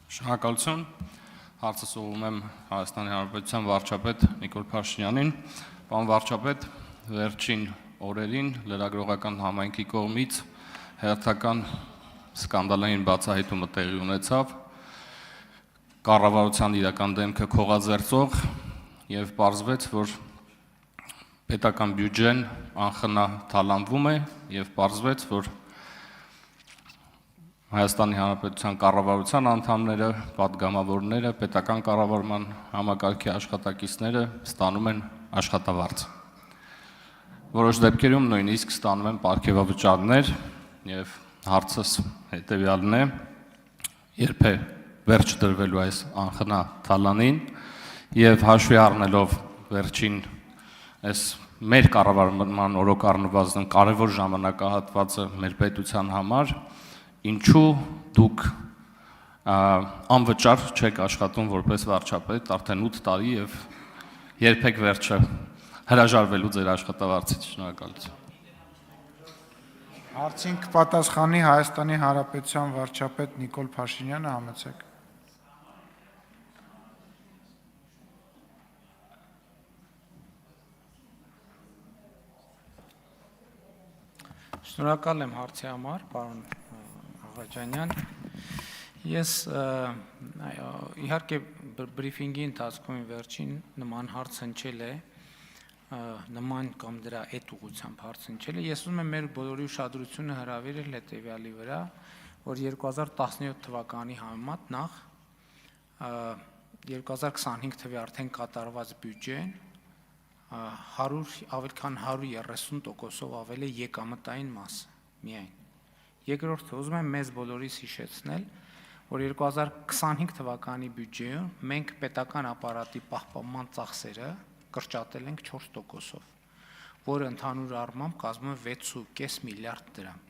Շնորհակալություն։ Հարցը ուղղում եմ Հայաստանի Հանրապետության վարչապետ Նիկոլ Փաշինյանին։ Պարոն վարչապետ, վերջին օրերին լրագրողական համայնքի կողմից հերթական սկանդալային բացահայտումը տեղի ունեցավ կառավարության իրական դեմքը քողաձեռծող եւ պարզվեց, որ պետական բյուջեն անխնա թալանվում է եւ պարզվեց, որ Հայաստանի Հանրապետության կառավարության անդամները, պատգամավորները, պետական կառավարման համակարգի աշխատակիցները ստանում են աշխատավարձ։ Որոշ դեպքերում նույնիսկ ստանում են պարգևավճարներ եւ հարցս հետեւյալն է. երբ է վերջ դրվելու այս անխնա թալանին եւ հաշվի առնելով վերջին այս մեր կառավարման օրոք առնվազն կարևոր ժամանակահատվածը մեր պետության համար Ինչու դուք անվճար չեք աշխատում որպես վարչապետ արդեն 8 տարի եւ երբեք վերջը հրաժարվելու ձեր աշխատավարձից շնորհակալություն։ Հարցին կպատասխանի Հայաստանի Հանրապետության վարչապետ Նիկոլ Փաշինյանը, համեցեք։ Շնորհակալ եմ հարցի համար, պարոն Աղաջանյան, ես իհարկե բրիֆինգի ընթացքում վերջին նման հարց հնչել է, նման կամ դրա այդ ուղղությամբ հարց հնչել է, ես ուզում եմ մեր բոլորի ուշադրությունը հրավիրել հետևյալի վրա, որ 2017 թվականի համեմատ նախ 2025 թվականի արդեն կատարված բյուջեն ավելի քան 130%-ով ավել է եկամտային մասը միայն։ Երկրորդը ուզում եմ մեզ բոլորիս հիշեցնել, որ 2025 թվականի բյուջեում մենք պետական ապարատի պահպանման ծախսերը կրճատել ենք 4%-ով, որը ընդհանուր առմամբ կազմում է 6.5 միլիարդ դրամ։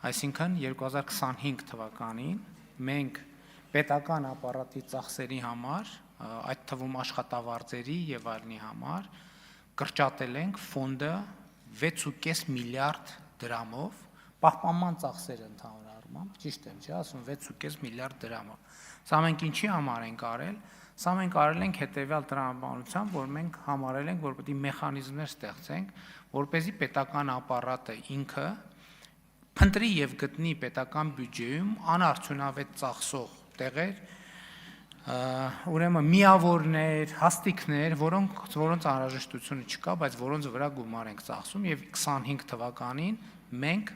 Այսինքն 2025 թվականին մենք պետական ապարատի ծախսերի համար, այդ թվում աշխատավարձերի եւ այլնի համար կրճատել ենք ֆոնդը 6.5 միլիարդ դրամով Պահպանման ծախսերը ընդհանուր առմամբ, ճիշտ եմ, չէ՞, ասում 6.5 միլիարդ դրամով։ Սա մենք ինչի համար ենք արել։ Սա մենք արել ենք հետևյալ տրամաբանությամբ, որ մենք համարել ենք, որ պետք է մեխանիզմներ ստեղծենք, որպեսզի պետական ապարատը ինքը փնտրի եւ գտնի պետական բյուջեում անարդյունավետ ծախսող տեղեր, ուրեմն միավորներ, հաստիկներ, որոնց անհրաժեշտությունը չկա, բայց որոնց վրա գումար ենք ծախսում եւ 25 թվականին մենք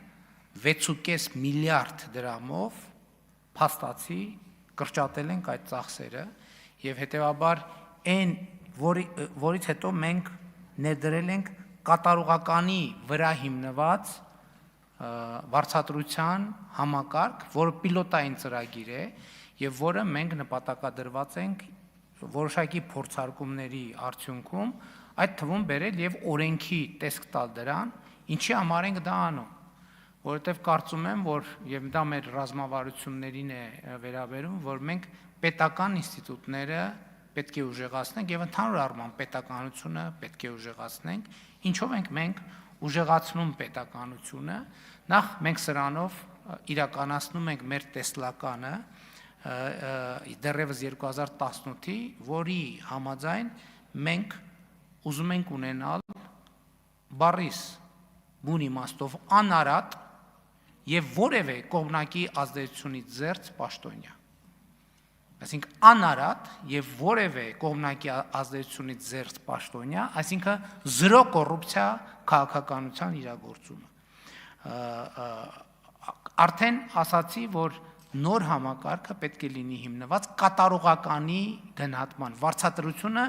6.5 միլիարդ դրամով փաստացի կրճատել ենք այդ ծախսերը եւ հետեւաբար այն որից հետո մենք ներդրել ենք կատարողականի վրա հիմնված վարձատրության համակարգ, որը պիլոտային ծրագիր է եւ որը մենք նպատակադրված ենք որոշակի փորձարկումների արդյունքում այդ թվում բերել եւ օրենքի տեսք տալ դրան, ինչի համար ենք դա անում որովհետև կարծում եմ, որ եւ դա մեր ռազմավարություններին է վերաբերում, որ մենք պետական ինստիտուտները պետք է ուժեղացնենք եւ ընդհանուր առմամբ պետականությունը պետք է ուժեղացնենք, ինչով ենք մենք ուժեղացնում պետականությունը, նախ մենք սրանով իրականացնում ենք մեր տեսլականը դեռևս 2018-ի, որի համաձայն մենք ուզում ենք ունենալ բառիս բուն իմաստով անարատ եւ որևէ կողմնակի ազդեցությունից զերծ պաշտոնյա։ Այսինքն անարատ եւ որևէ կողմնակի ազդեցությունից զերծ պաշտոնյա, այսինքն զրո կոռուպցիա քաղաքականության իրագործումը։ Արդեն ասացի, որ նոր համակարգը պետք է լինի հիմնված կատարողականի գնահատման, վարձատրությունը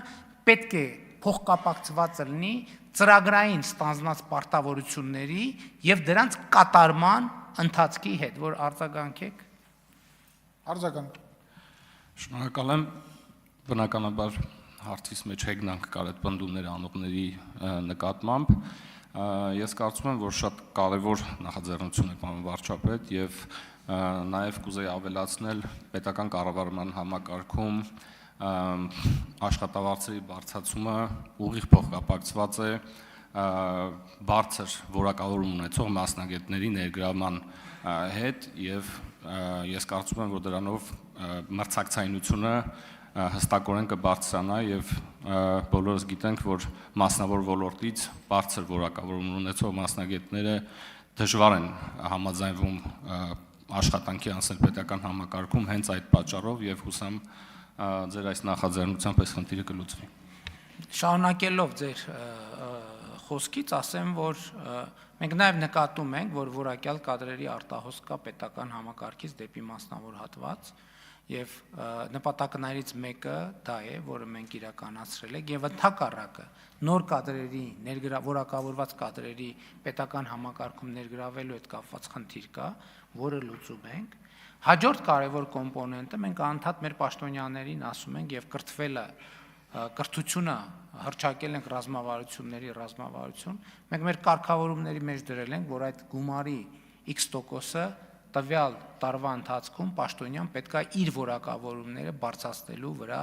պետք է փոխկապակցված լինի ծրագրային ստանձնած պարտավորությունների եւ դրանց կատարման ընթացքի հետ, որ արձագանքեք։ Արձագանք։ Շնորհակալ եմ, բնականաբար հարցիս մեջ հեգնանք կար այդ պնդումներ անողների նկատմամբ։ Ես կարծում եմ, որ շատ կարևոր նախաձեռնություն է պարոն վարչապետ եւ նաեւ կուզեի ավելացնել պետական կառավարման համակարգում աշխատավարձերի բարձրացումը ուղիղ փոխկապակցված է բարձր որակավորում ունեցող մասնագետների ներգրավման հետ եւ ես կարծում եմ, որ դրանով մրցակցայնությունը հստակորեն կբարձրանա եւ բոլորս գիտենք, որ մասնավոր ոլորտից բարձր որակավորում ունեցող մասնագետները դժվար են համաձայնվում աշխատանքի անցնել պետական համակարգում հենց այդ պատճառով եւ հուսամ ձեր այս նախաձեռնությամբ այս խնդիրը կլուծվի։ Շարունակելով ձեր խոսքից ասեմ, որ մենք նաև նկատում ենք, որ որակյալ կադրերի արտահոսք կա պետական համակարգից դեպի մասնավոր հատված եւ նպատակներից մեկը դա է, որը մենք իրականացրել ենք եւ ընդհակառակը նոր կադրերի որակավորված կադրերի պետական համակարգում ներգրավելու հետ կապված խնդիր կա, որը լուծում ենք։ Հաջորդ կարևոր կոմպոնենտը մենք անդադ մեր պաշտոնյաներին ասում ենք եւ կրթությունը հռչակել ենք ռազմավարություն, մենք մեր կարգավորումների մեջ դրել ենք, որ այդ գումարի X%-ը տվյալ տարվա ընթացքում պաշտոնյան պետք է իր որակավորումները բարձրացնելու վրա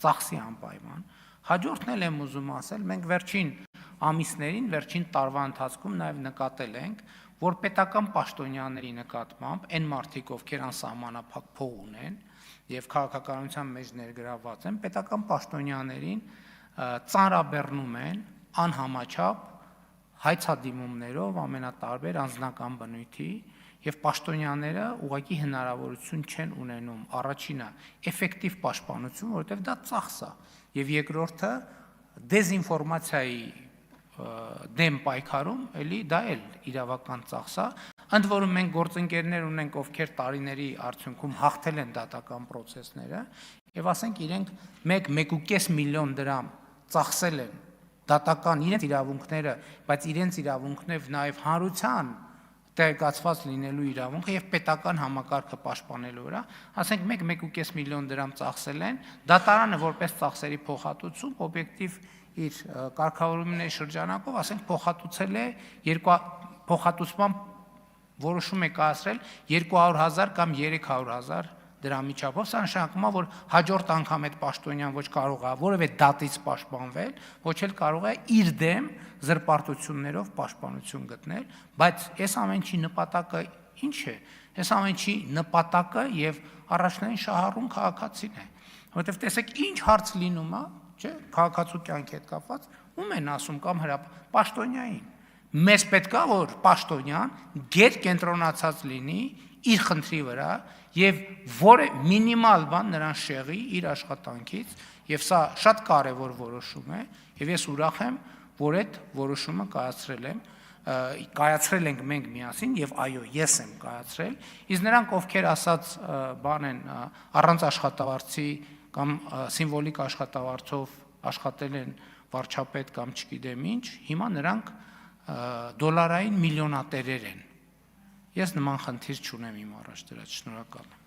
ծախսի անպայման։ Հաջորդն էլ եմ ուզում ասել, մենք վերջին ամիսներին, վերջին տարվա ընթացքում նաև նկատել ենք, որ պետական պաշտոնյաների նկատմամբ այն մարդիկ, ովքեր անսահմանափակ փող ունեն եւ քաղաքականության մեջ ներգրավված են, պետական պաշտոնյաներին ծանրաբեռնում են անհամաչափ հայցադիմումներով ամենատարբեր անձնական բնույթի եւ պաշտոնյաները ուղղակի հնարավորություն չեն ունենում առաջինը էֆեկտիվ պաշտպանություն, որովհետեւ դա ծախս է, եւ երկրորդը դեզինֆորմացիայի դեմ պայքարում, էլի դա էլ իրավական ծախս է, ընդ որում մենք գործընկերներ ունենք, ովքեր տարիների արդյունքում հաղթել են դատական process-ները եւ ասենք իրենք 1.5 միլիոն դրամ ծախսել են դատական իրենց իրավունքները, բայց իրենց իրավունքներով նաեւ հանրության տեղեկացված լինելու իրավունքը եւ պետական համակարգը պաշտպանելու վրա, ասենք 1.5 միլիոն դրամ ծախսել են, դատարանը որպես ծախսերի փոխհատուցում օբյեկտիվ իր կարգավորումների շրջանակով, ասենք փոխհատուցել է փոխհատուցման որոշում է կայացրել 200,000 կամ 300,000 դրամի չափով, սա նշանակում է, որ հաջորդ անգամ այդ պաշտոնյան ոչ կարող է որևէ դատից պաշտպանվել, ոչ էլ կարող է իր դեմ զրպարտություններով պաշտպանություն գտնել, բայց այս ամենի նպատակը ինչ է։ Այս ամենի նպատակը եւ առաջնային շահառուն քաղաքացին է, որովհետեւ տեսեք ինչ հարց լինում է, չէ՞, քաղաքացու կյանքի հետ կապված, ում են ասում կամ պաշտոնյային։ Մեզ պետք է որ պաշտոնյան գերկենտրոնացած լինի իր խնդրի վրա եւ որը մինիմալ բան նրան շեղի իր աշխատանքից եւ սա շատ կարեւոր որոշում է եւ ես ուրախ եմ, որ այդ որոշումը կայացրել ենք մենք միասին եւ այո, ես եմ կայացրել, իսկ նրանք ովքեր ասած բան են առանց աշխատավարձի կամ սիմվոլիկ աշխատավարձով աշխատել են վարչապետ կամ չգիտեմ ինչ, հիմա նրանք դոլարային միլիոնատերեր են։ Ես նման խնդիր չունեմ իմ առաջ դրած, շնորհակալ եմ։